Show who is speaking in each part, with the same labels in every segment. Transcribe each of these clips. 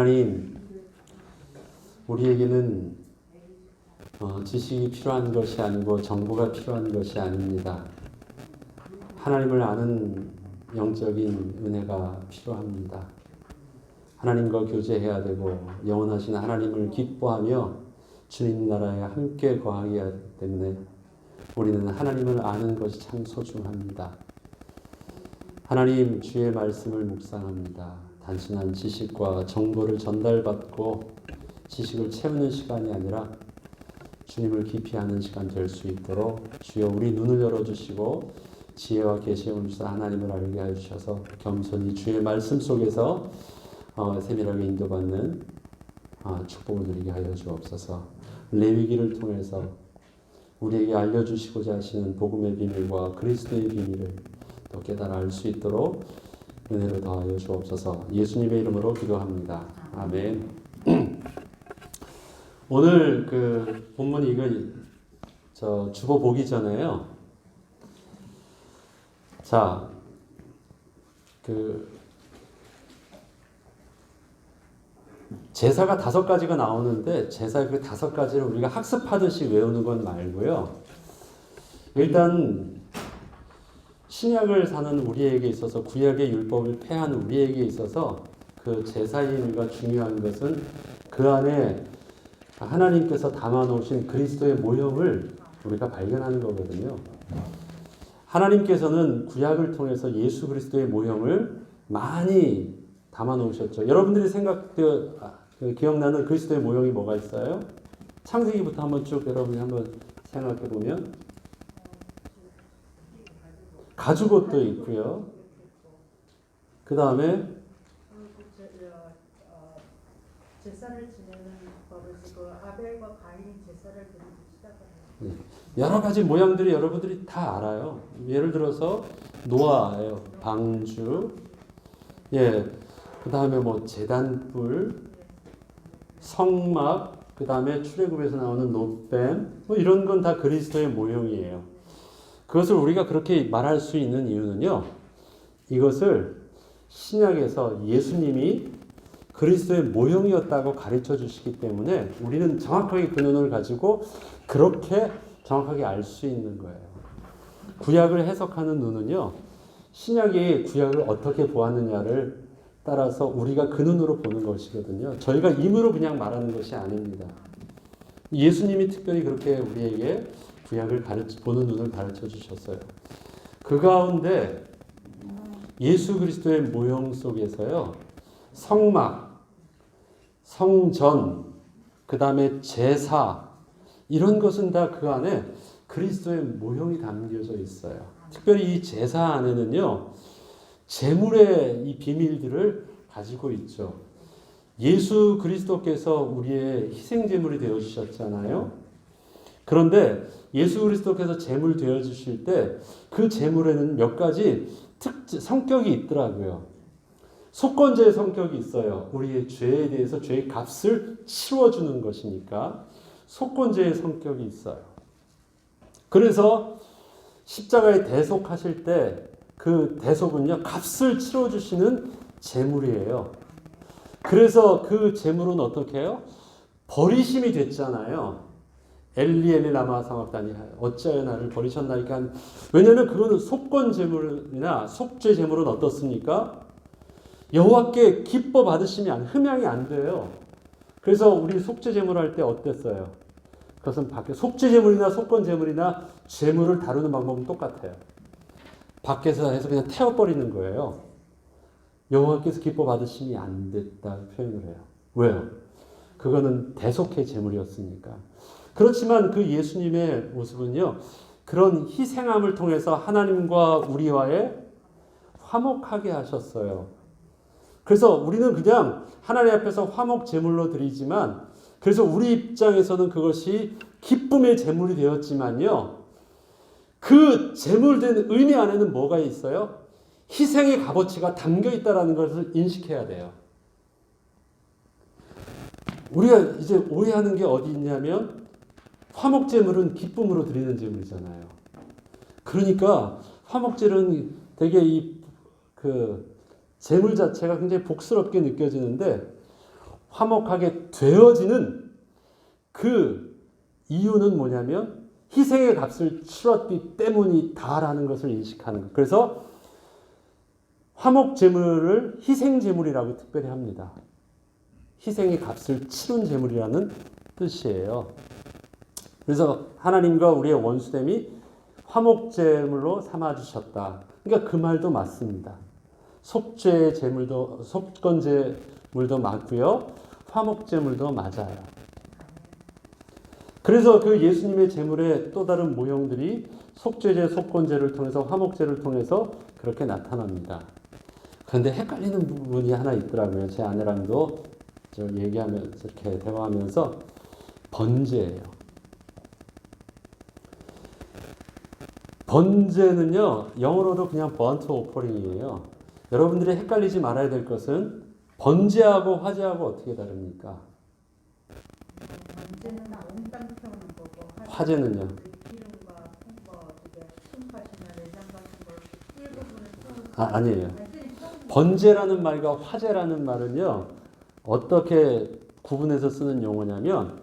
Speaker 1: 하나님, 우리에게는 지식이 필요한 것이 아니고 정보가 필요한 것이 아닙니다. 하나님을 아는 영적인 은혜가 필요합니다. 하나님과 교제해야 되고 영원하신 하나님을 기뻐하며 주님 나라에 함께 거하게 하기 때문에 우리는 하나님을 아는 것이 참 소중합니다. 하나님, 주의 말씀을 묵상합니다. 단순한 지식과 정보를 전달받고 지식을 채우는 시간이 아니라 주님을 깊이 아는 시간 될 수 있도록 주여 우리 눈을 열어주시고 지혜와 계시를 주사 하나님을 알게 해주셔서 겸손히 주의 말씀 속에서 세밀하게 인도받는 축복을 누리게 하여 주옵소서. 레위기를 통해서 우리에게 알려주시고자 하시는 복음의 비밀과 그리스도의 비밀을 또 깨달아 알 수 있도록 은혜를 더하여 주옵소서. 예수님의 이름으로 기도합니다. 아멘. 오늘 그 본문 이거 주보 보기 전에요. 자, 제사가 5가지가 나오는데 제사 그 5가지를 우리가 학습하듯이 외우는 건 말고요. 일단 신약을 사는 우리에게 있어서 구약의 율법을 폐하는 우리에게 있어서 그 제사의 의미가 중요한 것은 그 안에 하나님께서 담아놓으신 그리스도의 모형을 우리가 발견하는 거거든요. 하나님께서는 구약을 통해서 예수 그리스도의 모형을 많이 담아놓으셨죠. 여러분들이 기억나는 그리스도의 모형이 뭐가 있어요? 창세기부터 한번 쭉 여러분이 한번 생각해 보면 가죽옷도 있고요. 그 다음에
Speaker 2: 제사를 지내는 버릇이고 아벨과 가인이 제사를 드리기 시작합니다.
Speaker 1: 여러 가지 모양들이 여러분들이 다 알아요. 예를 들어서 노아예요. 방주, 그 다음에 뭐 제단불, 성막, 그 다음에 출애굽에서 나오는 놋뱀, 뭐 이런 건 다 그리스도의 모형이에요. 그것을 우리가 그렇게 말할 수 있는 이유는요. 이것을 신약에서 예수님이 그리스도의 모형이었다고 가르쳐 주시기 때문에 우리는 정확하게 그 눈을 가지고 그렇게 정확하게 알 수 있는 거예요. 구약을 해석하는 눈은요. 신약이 구약을 어떻게 보았느냐를 따라서 우리가 그 눈으로 보는 것이거든요. 저희가 임으로 그냥 말하는 것이 아닙니다. 예수님이 특별히 그렇게 우리에게 구약을 보는 눈을 가르쳐 주셨어요. 그 가운데 예수 그리스도의 모형 속에서요. 성막, 성전, 그 다음에 제사 이런 것은 다 그 안에 그리스도의 모형이 담겨져 있어요. 특별히 이 제사 안에는요. 제물의 이 비밀들을 가지고 있죠. 예수 그리스도께서 우리의 희생 제물이 되어 주셨잖아요. 그런데 예수 그리스도께서 제물 되어 주실 때 그 제물에는 몇 가지 성격이 있더라고요. 속건제의 성격이 있어요. 우리의 죄에 대해서 죄의 값을 치워주는 것이니까 속건제의 성격이 있어요. 그래서 십자가에 대속하실 때 그 대속은요, 값을 치러주시는 제물이에요. 그래서 그 제물은 어떻게 해요? 버리심이 됐잖아요. 엘리 엘리 라마 사막다니 어찌하여 나를 버리셨나이까. 왜냐하면 그거는 속건 제물이나 속죄 제물은 어떻습니까? 여호와께 기뻐 받으심이 흠양이 안 돼요. 그래서 우리 속죄 제물 할 때 어땠어요? 그것은 밖에 속죄 제물이나 속건 제물이나 제물을 다루는 방법은 똑같아요. 밖에서 해서 그냥 태워버리는 거예요. 여호와께서 기뻐 받으심이 안 됐다 표현을 해요. 왜요? 그거는 대속의 제물이었으니까. 그렇지만 그 예수님의 모습은요. 그런 희생함을 통해서 하나님과 우리와의 화목하게 하셨어요. 그래서 우리는 그냥 하나님 앞에서 화목 제물로 드리지만 그래서 우리 입장에서는 그것이 기쁨의 제물이 되었지만요. 그 제물된 의미 안에는 뭐가 있어요? 희생의 값어치가 담겨 있다는 것을 인식해야 돼요. 우리가 이제 오해하는 게 어디 있냐면 화목제물은 기쁨으로 드리는 제물이잖아요. 그러니까 화목제물은 되게 제물 자체가 굉장히 복스럽게 느껴지는데 화목하게 되어지는 그 이유는 뭐냐면 희생의 값을 치렀기 때문이다라는 것을 인식하는 것. 그래서 화목 제물을 희생 제물이라고 특별히 합니다. 희생의 값을 치른 제물이라는 뜻이에요. 그래서 하나님과 우리의 원수됨이 화목 제물로 삼아 주셨다. 그러니까 그 말도 맞습니다. 속죄 제물도 속건 제물도 맞고요. 화목 제물도 맞아요. 그래서 그 예수님의 제물의 또 다른 모형들이 속죄제, 속건제를 통해서 화목제를 통해서 그렇게 나타납니다. 그런데 헷갈리는 부분이 하나 있더라고요. 제 아내랑도 얘기하면서 이렇게 대화하면서 번제예요. 번제는요, 영어로도 그냥 burnt offering이에요. 여러분들이 헷갈리지 말아야 될 것은 번제하고 화제하고 어떻게 다릅니까?
Speaker 2: 번제는 몽땅 태우는 거고
Speaker 1: 화제는요?
Speaker 2: 기름과 콩과 어떻게 순팥이나 내장 같은 걸 일부분을 태우는
Speaker 1: 아니에요. 번제라는 말과 화제라는 말은요, 어떻게 구분해서 쓰는 용어냐면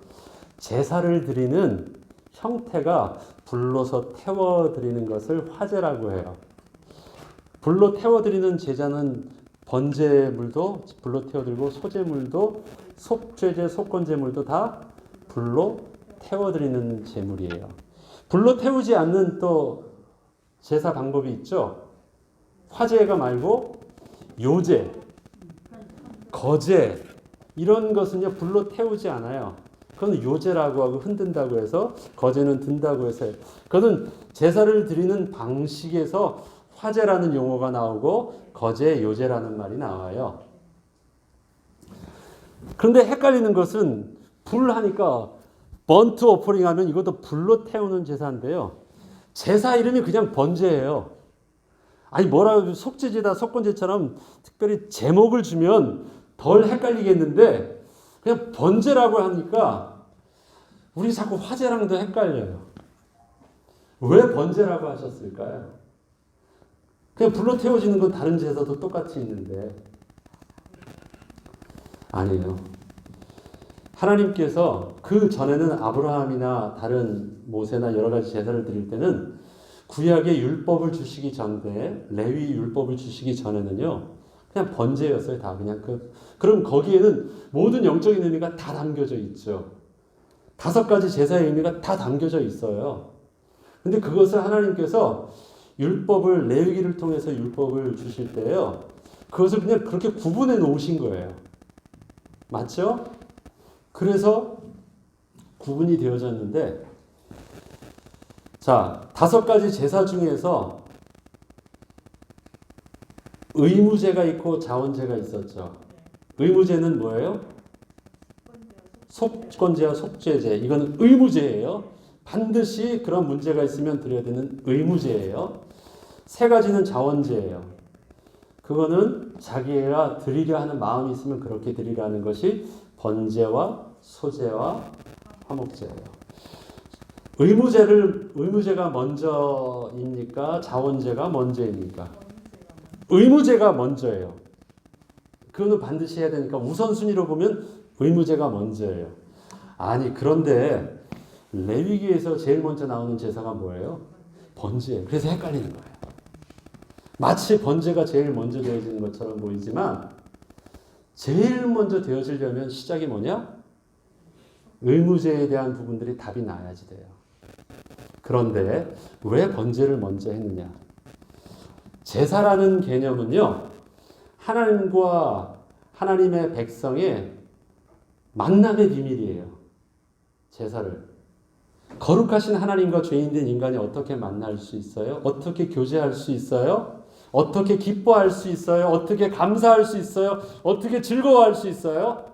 Speaker 1: 제사를 드리는 형태가 불로서 태워드리는 것을 화제라고 해요. 불로 태워드리는 제자는 번제물도 불로 태워드리고 소제물도 속죄제, 속건제물도 다 불로 태워드리는 제물이에요. 불로 태우지 않는 또 제사 방법이 있죠. 화제가 말고 요제, 거제 이런 것은요 불로 태우지 않아요. 그건 요제라고 하고 흔든다고 해서 거제는 든다고 해서 그건 제사를 드리는 방식에서 화제라는 용어가 나오고 거제, 요제라는 말이 나와요. 그런데 헷갈리는 것은 불 하니까 번트 오퍼링 하면 이것도 불로 태우는 제사인데요. 제사 이름이 그냥 번제예요. 아니 뭐라고 속죄제다 속건제처럼 특별히 제목을 주면 덜 헷갈리겠는데 그냥 번제라고 하니까 우리 자꾸 화제랑도 헷갈려요. 왜 번제라고 하셨을까요? 그냥 불로 태워지는 건 다른 제사도 똑같이 있는데 아니에요. 하나님께서 그 전에는 아브라함이나 다른 모세나 여러 가지 제사를 드릴 때는 구약의 율법을 주시기 전에 레위 율법을 주시기 전에는요 그냥 번제였어요. 다 그냥 그럼 거기에는 모든 영적인 의미가 다 담겨져 있죠. 5가지 제사의 의미가 다 담겨져 있어요. 근데 그것을 하나님께서 율법을 레위기를 통해서 율법을 주실 때요 그것을 그냥 그렇게 구분해 놓으신 거예요. 맞죠? 그래서 구분이 되어졌는데 자, 5가지 제사 중에서 의무제가 있고 자원제가 있었죠. 의무제는 뭐예요? 속건제와 속죄제. 이건 의무제예요. 반드시 그런 문제가 있으면 드려야 되는 의무제예요. 3가지는 자원제예요. 그거는 자기가 드리려 하는 마음이 있으면 그렇게 드리라는 것이 번제와 소제와 화목제예요. 의무제가 먼저입니까? 자원제가 먼저입니까? 의무제가 먼저예요. 그거는 반드시 해야 되니까 우선순위로 보면 의무제가 먼저예요. 아니 그런데 레위기에서 제일 먼저 나오는 제사가 뭐예요? 번제예요. 그래서 헷갈리는 거예요. 마치 번제가 제일 먼저 되어지는 것처럼 보이지만 제일 먼저 되어지려면 시작이 뭐냐? 의무제에 대한 부분들이 답이 나야지 돼요. 그런데 왜 번제를 먼저 했느냐? 제사라는 개념은요, 하나님과 하나님의 백성의 만남의 비밀이에요. 제사를. 거룩하신 하나님과 죄인된 인간이 어떻게 만날 수 있어요? 어떻게 교제할 수 있어요? 어떻게 기뻐할 수 있어요? 어떻게 감사할 수 있어요? 어떻게 즐거워할 수 있어요?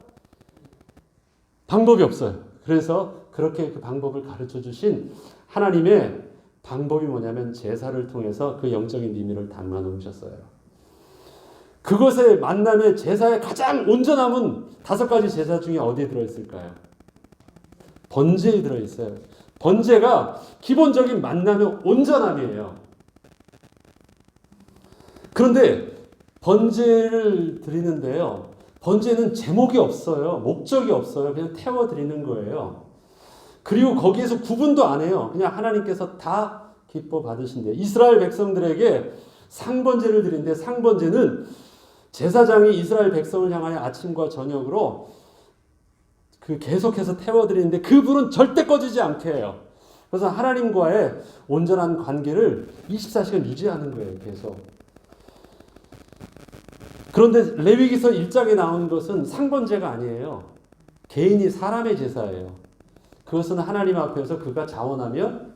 Speaker 1: 방법이 없어요. 그래서 그렇게 그 방법을 가르쳐 주신 하나님의 방법이 뭐냐면 제사를 통해서 그 영적인 비밀을 담아 놓으셨어요. 그것의 만남의 제사의 가장 온전함은 5가지 제사 중에 어디에 들어있을까요? 번제에 들어있어요. 번제가 기본적인 만남의 온전함이에요. 그런데 번제를 드리는데요. 번제는 제목이 없어요. 목적이 없어요. 그냥 태워드리는 거예요. 그리고 거기에서 구분도 안 해요. 그냥 하나님께서 다 기뻐 받으신대요. 이스라엘 백성들에게 상번제를 드리는데 상번제는 제사장이 이스라엘 백성을 향하여 아침과 저녁으로 계속해서 태워드리는데 그 불은 절대 꺼지지 않게 해요. 그래서 하나님과의 온전한 관계를 24시간 유지하는 거예요. 계속. 그런데 레위기서 1장에 나온 것은 상번제가 아니에요. 개인이 사람의 제사예요. 그것은 하나님 앞에서 그가 자원하면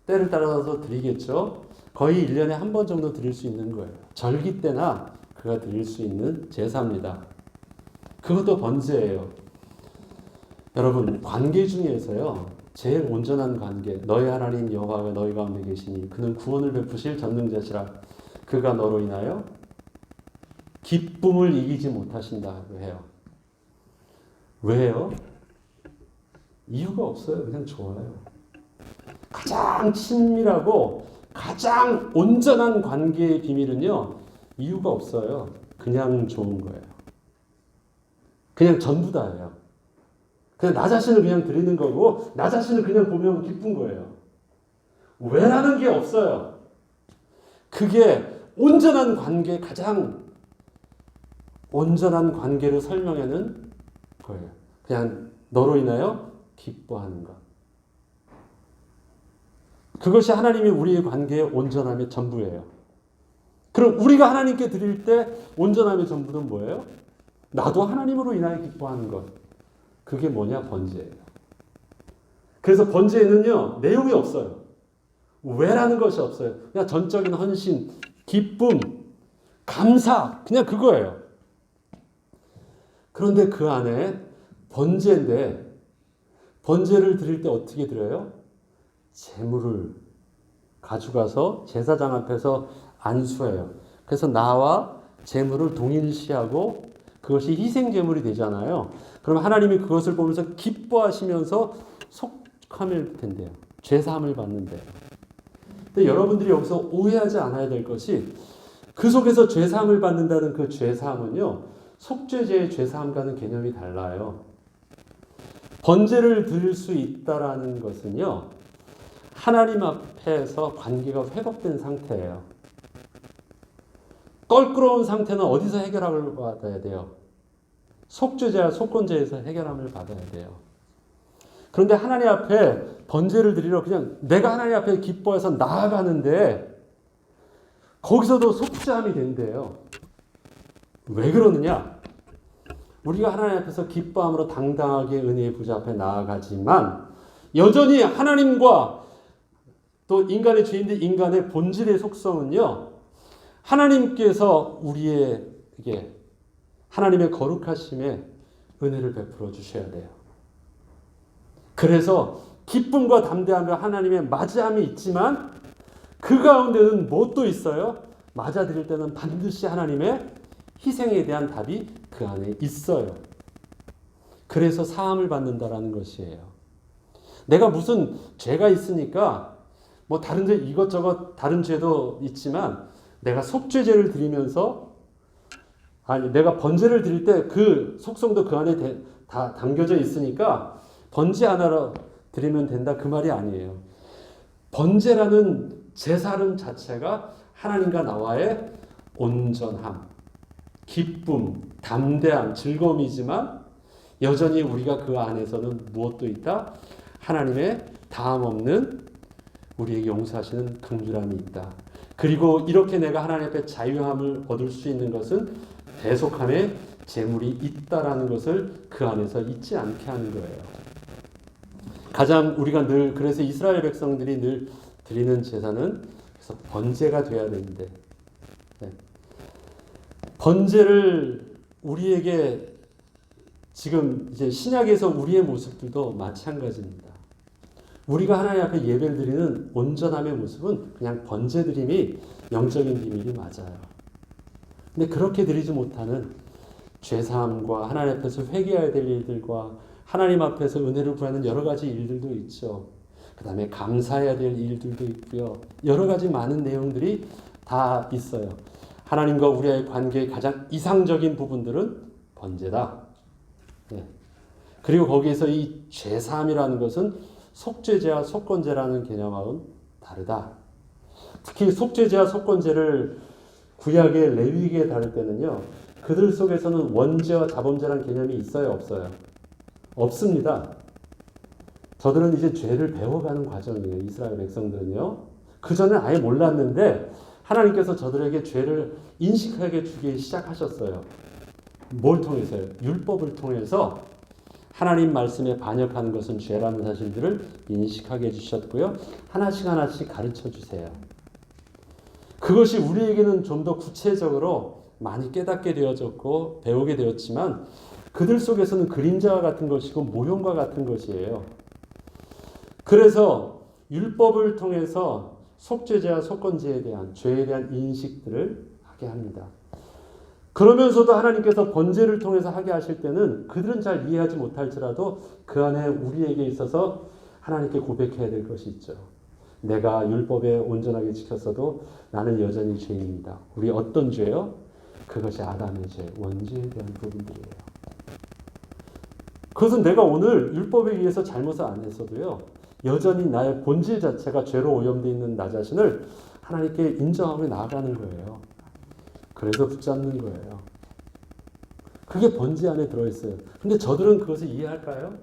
Speaker 1: 때를 따라서 드리겠죠. 거의 1년에 한 번 정도 드릴 수 있는 거예요. 절기 때나 그가 드릴 수 있는 제사입니다. 그것도 번제예요. 여러분, 관계 중에서요, 제일 온전한 관계, 너희 하나님 여호와가 너희 가운데 계시니 그는 구원을 베푸실 전능자시라. 그가 너로 인하여 기쁨을 이기지 못하신다고 해요. 왜요? 이유가 없어요. 그냥 좋아요. 가장 친밀하고 가장 온전한 관계의 비밀은요, 이유가 없어요. 그냥 좋은 거예요. 그냥 전부 다예요. 그냥 나 자신을 그냥 드리는 거고, 나 자신을 그냥 보면 기쁜 거예요. 왜라는 게 없어요. 그게 온전한 관계, 가장 온전한 관계를 설명하는 거예요. 그냥 너로 인하여 기뻐하는 것. 그것이 하나님이 우리의 관계의 온전함의 전부예요. 그럼 우리가 하나님께 드릴 때 온전함의 전부는 뭐예요? 나도 하나님으로 인하여 기뻐하는 것. 그게 뭐냐? 번제예요. 그래서 번제에는요, 내용이 없어요. 왜라는 것이 없어요. 그냥 전적인 헌신, 기쁨, 감사, 그냥 그거예요. 그런데 그 안에 번제인데, 번제를 드릴 때 어떻게 드려요? 제물을 가져가서 제사장 앞에서 안수해요. 그래서 나와 제물을 동일시하고 그것이 희생제물이 되잖아요. 그럼 하나님이 그것을 보면서 기뻐하시면서 속함을 텐데요. 죄사함을 받는데요. 근데 여러분들이 여기서 오해하지 않아야 될 것이 그 속에서 죄사함을 받는다는 그 죄사함은요, 속죄제의 죄사함과는 개념이 달라요. 번제를 드릴 수 있다라는 것은요, 하나님 앞에서 관계가 회복된 상태예요. 껄끄러운 상태는 어디서 해결함을 받아야 돼요? 속죄제와 속건제에서 해결함을 받아야 돼요. 그런데 하나님 앞에 번제를 드리러 그냥 내가 하나님 앞에 기뻐해서 나아가는데 거기서도 속죄함이 된대요. 왜 그러느냐? 우리가 하나님 앞에서 기뻐함으로 당당하게 은혜의 부자 앞에 나아가지만 여전히 하나님과 또 인간의 죄인들 인간의 본질의 속성은요, 하나님께서 우리에게 하나님의 거룩하심에 은혜를 베풀어 주셔야 돼요. 그래서 기쁨과 담대함과 하나님의 맞이함이 있지만 그 가운데는 뭣도 있어요? 맞아들일 때는 반드시 하나님의 희생에 대한 답이 그 안에 있어요. 그래서 사함을 받는다라는 것이에요. 내가 무슨 죄가 있으니까 뭐 다른 죄 이것저것 다른 죄도 있지만 내가 속죄제를 드리면서 내가 번제를 드릴 때 그 속성도 그 안에 다 담겨져 있으니까 번제 하나로 드리면 된다 그 말이 아니에요. 번제라는 제사름 자체가 하나님과 나와의 온전함, 기쁨, 담대함, 즐거움이지만 여전히 우리가 그 안에서는 무엇도 있다? 하나님의 다함 없는 우리에게 용서하시는 긍휼함이 있다. 그리고 이렇게 내가 하나님 앞에 자유함을 얻을 수 있는 것은 대속함의 재물이 있다라는 것을 그 안에서 잊지 않게 하는 거예요. 가장 우리가 늘 그래서 이스라엘 백성들이 늘 드리는 제사는 그래서 번제가 돼야 되는데 번제를 우리에게 지금 이제 신약에서 우리의 모습들도 마찬가지입니다. 우리가 하나님 앞에 예배를 드리는 온전함의 모습은 그냥 번제 드림이 영적인 비밀이 맞아요. 근데 그렇게 드리지 못하는 죄사함과 하나님 앞에서 회개해야 될 일들과 하나님 앞에서 은혜를 구하는 여러 가지 일들도 있죠. 그 다음에 감사해야 될 일들도 있고요. 여러 가지 많은 내용들이 다 있어요. 하나님과 우리의 관계의 가장 이상적인 부분들은 번제다. 예. 그리고 거기에서 이 죄사함이라는 것은 속죄제와 속건제라는 개념하고는 다르다. 특히 속죄제와 속건제를 구약의 레위기에 다룰 때는요, 그들 속에서는 원죄와 자범죄라는 개념이 있어요, 없어요? 없습니다. 저들은 이제 죄를 배워가는 과정이에요, 이스라엘 백성들은요. 그 전에 아예 몰랐는데 하나님께서 저들에게 죄를 인식하게 주기 시작하셨어요. 뭘 통해서요? 율법을 통해서 하나님 말씀에 반역하는 것은 죄라는 사실들을 인식하게 해주셨고요. 하나씩 하나씩 가르쳐 주세요. 그것이 우리에게는 좀 더 구체적으로 많이 깨닫게 되어졌고 배우게 되었지만 그들 속에서는 그림자와 같은 것이고 모형과 같은 것이에요. 그래서 율법을 통해서 속죄제와 속건제에 대한 죄에 대한 인식들을 하게 합니다. 그러면서도 하나님께서 번제를 통해서 하게 하실 때는 그들은 잘 이해하지 못할지라도 그 안에 우리에게 있어서 하나님께 고백해야 될 것이 있죠. 내가 율법에 온전하게 지켰어도 나는 여전히 죄인입니다. 우리 어떤 죄요? 그것이 아담의 죄, 원죄에 대한 부분들이에요. 그것은 내가 오늘 율법에 의해서 잘못을 안 했어도요, 여전히 나의 본질 자체가 죄로 오염되어 있는 나 자신을 하나님께 인정하고 나아가는 거예요. 그래서 붙잡는 거예요. 그게 번제 안에 들어있어요. 근데 저들은 그것을 이해할까요?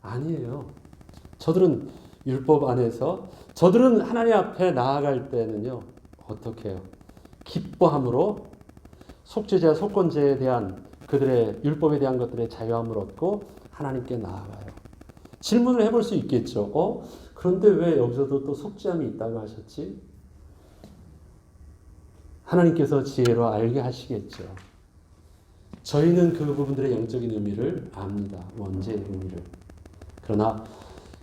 Speaker 1: 아니에요. 저들은 율법 안에서 저들은 하나님 앞에 나아갈 때는요, 어떻게 해요? 기뻐함으로 속죄제와 속건제에 대한 그들의 율법에 대한 것들의 자유함을 얻고 하나님께 나아가요. 질문을 해볼 수 있겠죠. 그런데 왜 여기서도 또 속죄함이 있다고 하셨지? 하나님께서 지혜로 알게 하시겠죠. 저희는 그 부분들의 영적인 의미를 압니다. 원죄의 의미를. 그러나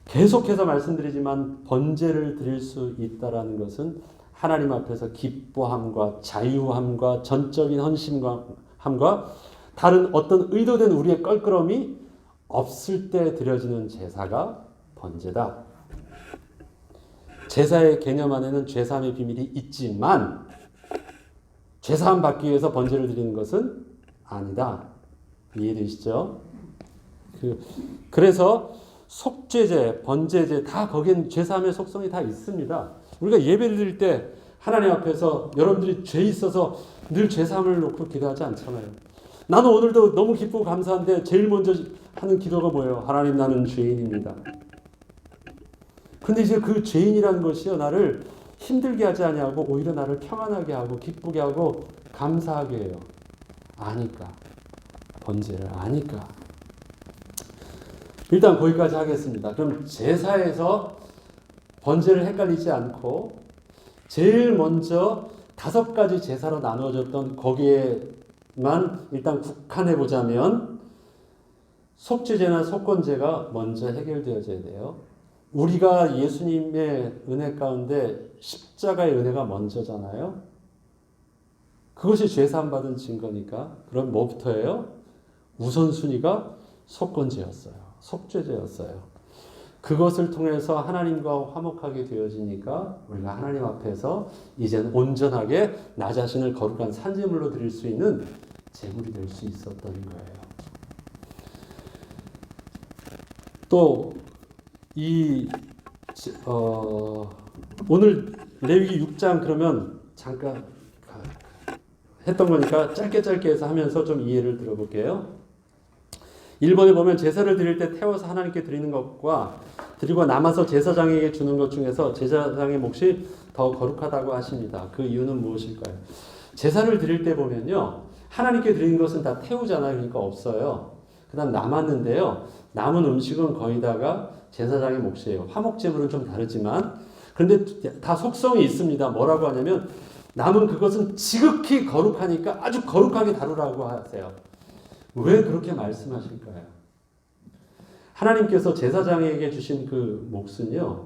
Speaker 1: 계속해서 말씀드리지만 번제를 드릴 수 있다라는 것은 하나님 앞에서 기뻐함과 자유함과 전적인 헌신함과 다른 어떤 의도된 우리의 껄끄러움이 없을 때 드려지는 제사가 번제다. 제사의 개념 안에는 죄사함의 비밀이 있지만 죄사함 받기 위해서 번제를 드리는 것은 아니다. 이해되시죠? 그래서 속죄제, 번제제 다 거기엔 죄사함의 속성이 다 있습니다. 우리가 예배를 드릴 때 하나님 앞에서 여러분들이 죄 있어서 늘 죄사함을 놓고 기도하지 않잖아요. 나는 오늘도 너무 기쁘고 감사한데 제일 먼저 하는 기도가 뭐예요? 하나님, 나는 죄인입니다. 근데 이제 그 죄인이라는 것이요, 나를 힘들게 하지 아니하고 오히려 나를 평안하게 하고 기쁘게 하고 감사하게 해요. 아니까. 번제를 아니까. 일단 거기까지 하겠습니다. 그럼 제사에서 번제를 헷갈리지 않고 제일 먼저 5가지 제사로 나누어졌던 거기에만 일단 국한해 보자면 속죄제나 속건제가 먼저 해결되어져야 돼요. 우리가 예수님의 은혜 가운데 십자가의 은혜가 먼저잖아요. 그것이 죄사함 받은 증거니까. 그럼 뭐부터예요? 우선순위가 속건제였어요. 속죄제였어요. 그것을 통해서 하나님과 화목하게 되어지니까 우리가 하나님 앞에서 이제는 온전하게 나 자신을 거룩한 산제물로 드릴 수 있는 제물이 될 수 있었던 거예요. 또 오늘 레위기 6장 그러면 잠깐 했던 거니까 짧게 해서 하면서 좀 이해를 들어볼게요. 1번에 보면 제사를 드릴 때 태워서 하나님께 드리는 것과 드리고 남아서 제사장에게 주는 것 중에서 제사장의 몫이 더 거룩하다고 하십니다. 그 이유는 무엇일까요? 제사를 드릴 때 보면요, 하나님께 드리는 것은 다 태우잖아요. 그러니까 없어요. 그 다음 남았는데요, 남은 음식은 거의 다가 제사장의 몫이에요. 화목제물은 좀 다르지만, 그런데 다 속성이 있습니다. 뭐라고 하냐면 남은 그것은 지극히 거룩하니까 아주 거룩하게 다루라고 하세요. 왜 그렇게 말씀하실까요? 하나님께서 제사장에게 주신 그 몫은요,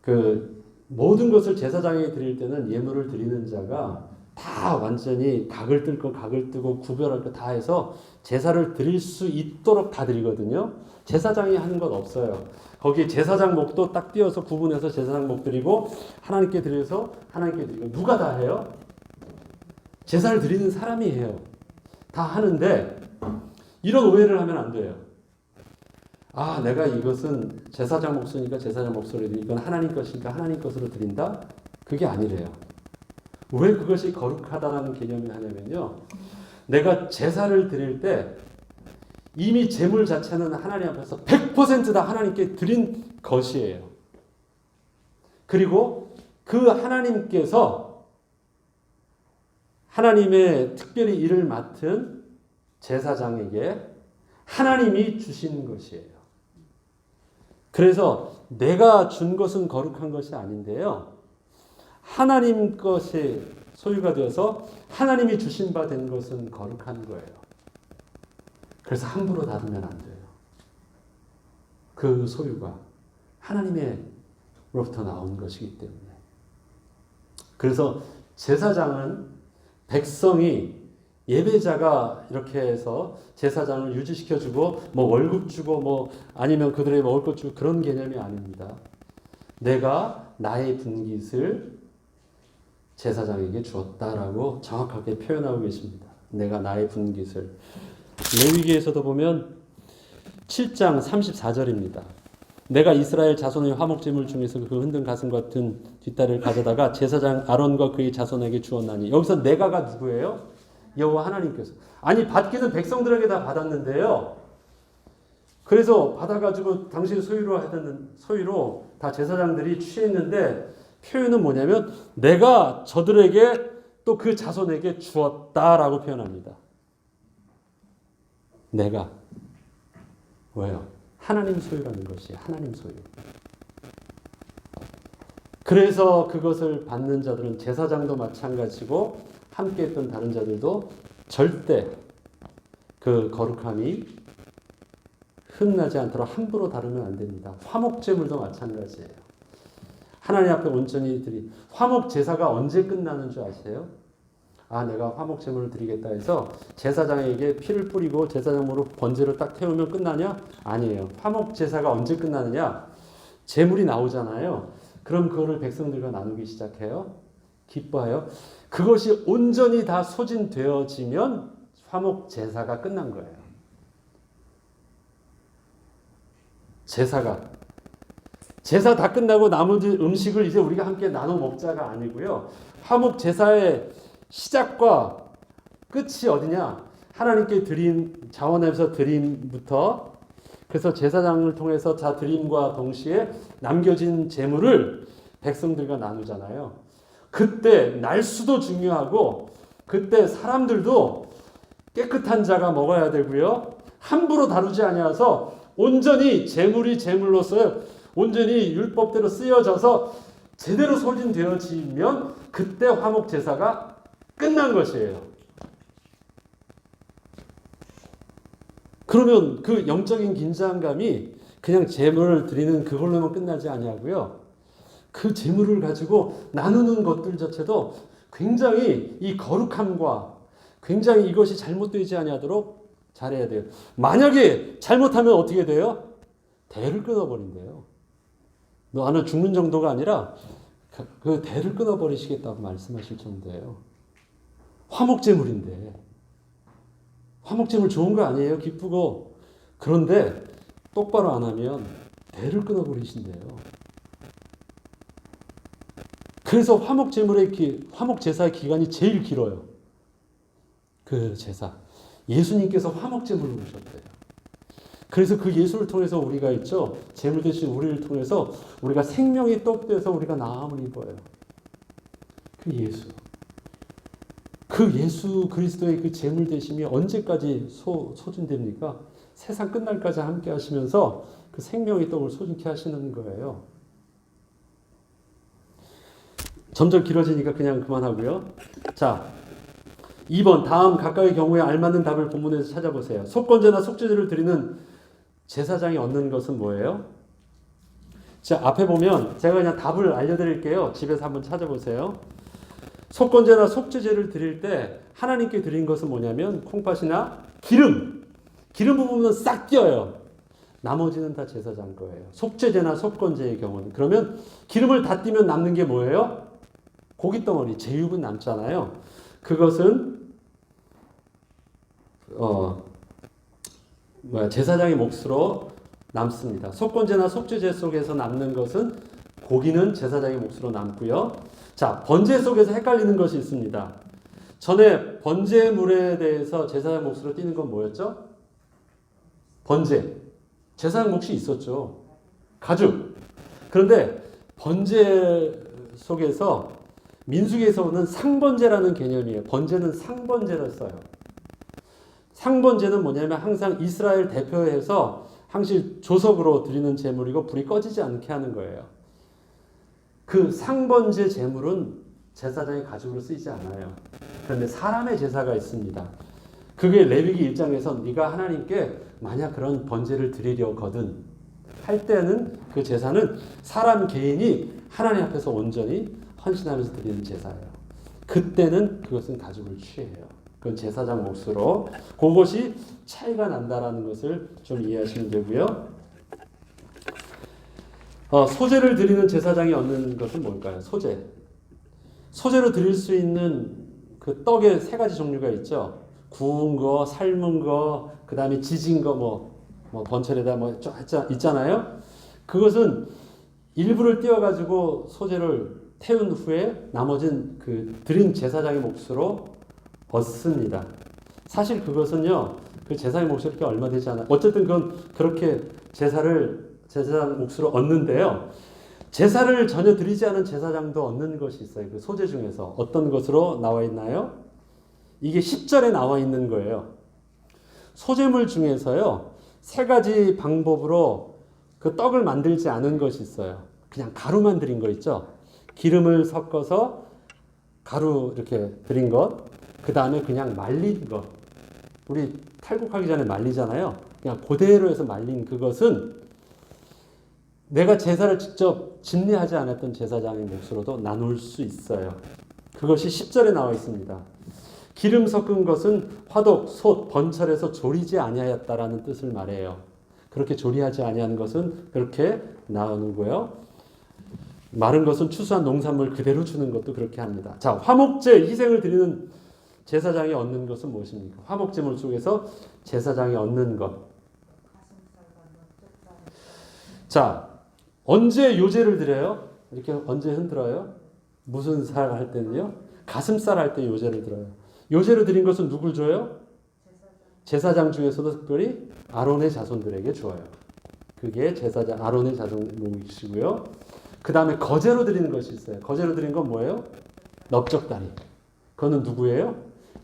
Speaker 1: 그 모든 것을 제사장에게 드릴 때는 예물을 드리는 자가 다 완전히 각을 뜨고 구별할 거 다 해서 제사를 드릴 수 있도록 다 드리거든요. 제사장이 하는 건 없어요. 거기 제사장 목도 딱 띄어서 구분해서 제사장 목 드리고 하나님께 드려서 하나님께 드리고. 누가 다 해요? 제사를 드리는 사람이 해요. 다 하는데 이런 오해를 하면 안 돼요. 아, 내가 이것은 제사장 목소니까 제사장 목소리 드리고 이건 하나님 것이니까 하나님 것으로 드린다? 그게 아니래요. 왜 그것이 거룩하다라는 개념이 하냐면요. 내가 제사를 드릴 때 이미 제물 자체는 하나님 앞에서 100% 다 하나님께 드린 것이에요. 그리고 그 하나님께서 하나님의 특별히 일을 맡은 제사장에게 하나님이 주신 것이에요. 그래서 내가 준 것은 거룩한 것이 아닌데요. 하나님 것이 소유가 되어서 하나님이 주신 바 된 것은 거룩한 거예요. 그래서 함부로 다루면 안 돼요. 그 소유가 하나님으로부터 나온 것이기 때문에. 그래서 제사장은 백성이 예배자가 이렇게 해서 제사장을 유지시켜주고 뭐 월급 주고 뭐 아니면 그들의 먹을 것 주고 그런 개념이 아닙니다. 내가 나의 분깃을 제사장에게 주었다라고 정확하게 표현하고 계십니다. 내가 나의 분깃을. 레위기에서도 보면 7장 34절입니다. 내가 이스라엘 자손의 화목제물 중에서 그 흔든 가슴 같은 뒷다리를 가져다가 제사장 아론과 그의 자손에게 주었나니. 여기서 내가가 누구예요? 여호와 하나님께서. 아니 받기는 백성들에게 다 받았는데요. 그래서 받아가지고 당신 소유로 다 제사장들이 취했는데 표현은 뭐냐면 내가 저들에게 또 그 자손에게 주었다라고 표현합니다. 내가. 왜요? 하나님 소유라는 것이 하나님 소유. 그래서 그것을 받는 자들은 제사장도 마찬가지고 함께 했던 다른 자들도 절대 그 거룩함이 흠나지 않도록 함부로 다루면 안 됩니다. 화목제물도 마찬가지예요. 하나님 앞에 온전히 화목 제사가 언제 끝나는 줄 아세요? 아, 내가 화목 제물을 드리겠다 해서 제사장에게 피를 뿌리고 제사장으로 번제를 딱 태우면 끝나냐? 아니에요. 화목 제사가 언제 끝나느냐? 제물이 나오잖아요. 그럼 그거를 백성들과 나누기 시작해요. 기뻐해요. 그것이 온전히 다 소진되어지면 화목 제사가 끝난 거예요. 제사 다 끝나고 나머지 음식을 이제 우리가 함께 나눠 먹자가 아니고요. 화목 제사의 시작과 끝이 어디냐? 하나님께 드린 자원에서 드림부터 그래서 제사장을 통해서 자 드림과 동시에 남겨진 재물을 백성들과 나누잖아요. 그때 날수도 중요하고 그때 사람들도 깨끗한 자가 먹어야 되고요. 함부로 다루지 아니하서 온전히 재물이 재물로서 온전히 율법대로 쓰여져서 제대로 소진되어지면 그때 화목 제사가 끝난 것이에요. 그러면 그 영적인 긴장감이 그냥 제물을 드리는 그걸로만 끝나지 아니하고요. 그 제물을 가지고 나누는 것들 자체도 굉장히 이 거룩함과 굉장히 이것이 잘못되지 아니하도록 잘해야 돼요. 만약에 잘못하면 어떻게 돼요? 대를 끊어버린대요. 나는 죽는 정도가 아니라 그 대를 끊어버리시겠다고 말씀하실 정도예요. 화목제물인데. 화목제물 좋은 거 아니에요? 기쁘고. 그런데 똑바로 안 하면 대를 끊어버리신대요. 그래서 화목제사의 기간이 제일 길어요. 그 제사. 예수님께서 화목제물로 오셨대요. 그래서 그 예수를 통해서 우리가 있죠. 제물 대신 우리를 통해서 우리가 생명이 떡돼서 우리가 나음을 입어요. 그 예수 그리스도의 그 제물 되심이 언제까지 소진됩니까? 세상 끝날까지 함께 하시면서 그 생명의 떡을 소진케 하시는 거예요. 점점 길어지니까 그냥 그만하고요. 자, 2번 다음 각각의 경우에 알맞는 답을 본문에서 찾아보세요. 속건제나 속죄제를 드리는 제사장이 얻는 것은 뭐예요? 자, 앞에 보면 제가 그냥 답을 알려드릴게요. 집에서 한번 찾아보세요. 속건제나 속죄제를 드릴 때 하나님께 드린 것은 뭐냐면 콩팥이나 기름 부분은 싹 띄어요. 나머지는 다 제사장 거예요. 속죄제나 속건제의 경우는. 그러면 기름을 다 띄면 남는 게 뭐예요? 고깃덩어리, 제육은 남잖아요. 그것은 제사장의 몫으로 남습니다. 속건제나 속죄제 속에서 남는 것은 고기는 제사장의 몫으로 남고요. 자, 번제 속에서 헷갈리는 것이 있습니다. 전에 번제물에 대해서 제사장 몫으로 띄는 건 뭐였죠? 번제. 제사장 몫이 있었죠. 가죽. 그런데 번제 속에서 민수기에서는 상번제라는 개념이에요. 번제는 상번제를 써요. 상번제는 뭐냐면 항상 이스라엘 대표해서 항상 조석으로 드리는 제물이고 불이 꺼지지 않게 하는 거예요. 그 상번제 제물은 제사장의 가죽으로 쓰이지 않아요. 그런데 사람의 제사가 있습니다. 그게 레위기 1장에서 네가 하나님께 만약 그런 번제를 드리려거든 할 때는 그 제사는 사람 개인이 하나님 앞에서 온전히 헌신하면서 드리는 제사예요. 그때는 그것은 가죽을 취해요. 그건 제사장 몫으로. 그것이 차이가 난다라는 것을 좀 이해하시면 되고요. 소제를 드리는 제사장이 얻는 것은 뭘까요? 소제. 소제로 드릴 수 있는 그 떡의 세 가지 종류가 있죠. 구운 거, 삶은 거, 그 다음에 지진 거, 뭐 번철에다 있잖아요. 그것은 일부를 띄워가지고 소제를 태운 후에 나머지는 그 드린 제사장의 몫으로 얻습니다. 사실 그것은요, 그 제사장의 몫이 그렇게 얼마 되지 않아요. 어쨌든 그건 그렇게 제사장 몫으로 얻는데요. 제사를 전혀 드리지 않은 제사장도 얻는 것이 있어요. 그 소제 중에서 어떤 것으로 나와 있나요? 이게 10절에 나와 있는 거예요. 소제물 중에서요, 세 가지 방법으로 그 떡을 만들지 않은 것이 있어요. 그냥 가루만 드린 거 있죠. 기름을 섞어서 가루 이렇게 드린 것, 그 다음에 그냥 말린 것. 우리 탈국하기 전에 말리잖아요. 그냥 그대로 해서 말린 그것은 내가 제사를 직접 집례하지 않았던 제사장의 몫으로도 나눌 수 있어요. 그것이 10절에 나와 있습니다. 기름 섞은 것은 화독, 솥, 번철에서 조리지 아니하였다라는 뜻을 말해요. 그렇게 조리하지 아니하는 것은 그렇게 나누고요. 마른 것은 추수한 농산물 그대로 주는 것도 그렇게 합니다. 자, 화목제, 희생을 드리는 제사장이 얻는 것은 무엇입니까? 화목제물 속에서 제사장이 얻는 것. 자, 언제 요제를 드려요? 이렇게 언제 흔들어요? 무슨 살 할 때는요? 가슴살 할 때 요제를 들어요. 요제를 드린 것은 누굴 줘요? 제사장 중에서도 특별히 아론의 자손들에게 줘요. 그게 제사장 아론의 자손이시고요. 그 다음에 거제로 드리는 것이 있어요. 거제로 드린 건 뭐예요? 넓적다리. 그거는 누구예요?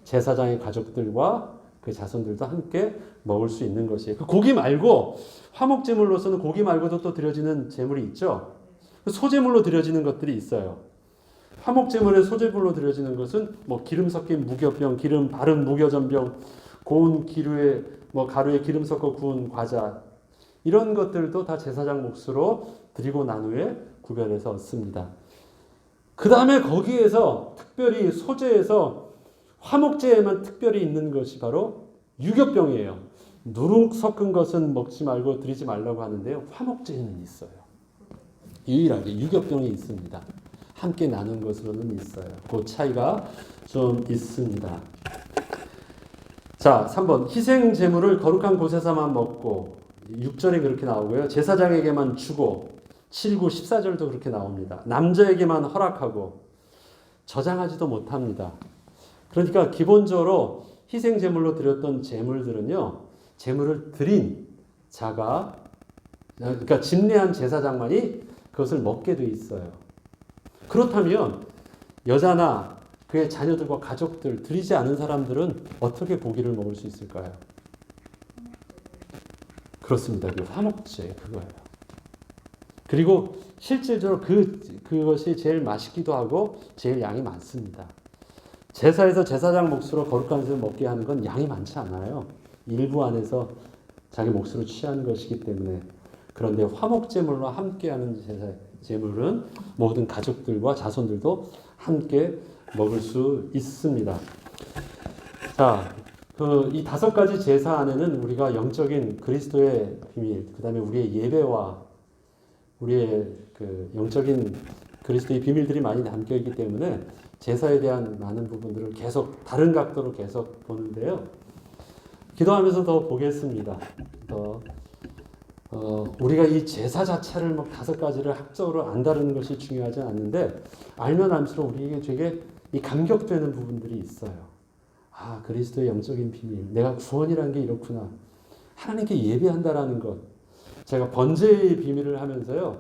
Speaker 1: 제사장의 가족들과 그 자손들도 함께 먹을 수 있는 것이에요. 그 고기 말고 화목제물로서는 고기 말고도 또 드려지는 제물이 있죠. 소제물로 드려지는 것들이 있어요. 화목제물의 소제물로 드려지는 것은 뭐 기름 섞인 무교병, 기름 바른 무교전병, 고운 기루에 가루에 기름 섞어 구운 과자, 이런 것들도 다 제사장 몫으로 드리고 난 후에 구별해서 얻습니다. 그 다음에 거기에서 특별히 소제에서 화목제에만 특별히 있는 것이 바로 유교병이에요. 누룩 섞은 것은 먹지 말고 드리지 말라고 하는데요. 화목제에는 있어요. 유일하게 유교병이 있습니다. 함께 나눈 것으로는 있어요. 그 차이가 좀 있습니다. 자, 3번. 희생 제물을 거룩한 곳에서만 먹고 6절에 그렇게 나오고요. 제사장에게만 주고 7, 9, 14절도 그렇게 나옵니다. 남자에게만 허락하고 저장하지도 못합니다. 그러니까 기본적으로 희생 제물로 드렸던 제물들은요. 제물을 드린 자가 그러니까 집례한 제사장만이 그것을 먹게 돼 있어요. 그렇다면 여자나 그의 자녀들과 가족들 드리지 않은 사람들은 어떻게 고기를 먹을 수 있을까요? 그렇습니다. 그 화목제 그거예요. 그리고 실질적으로 그것이 제일 맛있기도 하고 제일 양이 많습니다. 제사에서 제사장 몫으로 거룩한 것을 먹게 하는 건 양이 많지 않아요. 일부 안에서 자기 몫으로 취하는 것이기 때문에. 그런데 화목제물로 함께하는 제물은 모든 가족들과 자손들도 함께 먹을 수 있습니다. 자, 이 5가지 제사 안에는 우리가 영적인 그리스도의 비밀, 그 다음에 우리의 예배와 우리의 그 영적인 그리스도의 비밀들이 많이 담겨 있기 때문에 제사에 대한 많은 부분들을 계속 다른 각도로 계속 보는데요. 기도하면서 더 보겠습니다. 더 우리가 이 제사 자체를 뭐 5가지를 학적으로 안다는 것이 중요하지 않는데 알면 알수록 우리에게 되게 이 감격되는 부분들이 있어요. 아, 그리스도의 영적인 비밀, 내가 구원이라는 게 이렇구나. 하나님께 예배한다라는 것. 제가 번제의 비밀을 하면서요.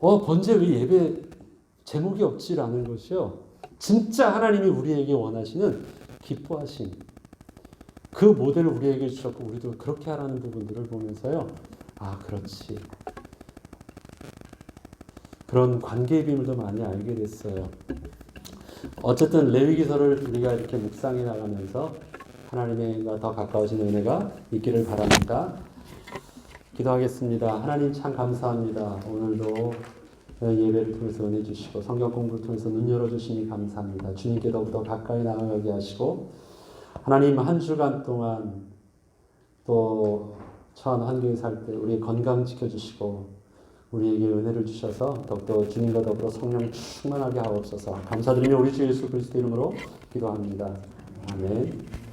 Speaker 1: 번제 왜 예배 제목이 없지라는 것이요. 진짜 하나님이 우리에게 원하시는 기뻐하심. 그 모델을 우리에게 주셨고 우리도 그렇게 하라는 부분들을 보면서요. 아, 그렇지. 그런 관계의 비밀도 많이 알게 됐어요. 어쨌든 레위기서를 우리가 이렇게 묵상해 나가면서 하나님과 더 가까워진 은혜가 있기를 바랍니다. 기도하겠습니다. 하나님 참 감사합니다. 오늘도 예배를 통해서 은혜 주시고 성경 공부를 통해서 눈 열어주시니 감사합니다. 주님께 더욱더 가까이 나아가게 하시고 하나님 한 주간 동안 또 처한 환경에 살 때 우리의 건강 지켜주시고 우리에게 은혜를 주셔서 더욱더 주님과 더불어 성령 충만하게 하옵소서. 감사드리며 우리 주 예수 그리스도 이름으로 기도합니다. 아멘.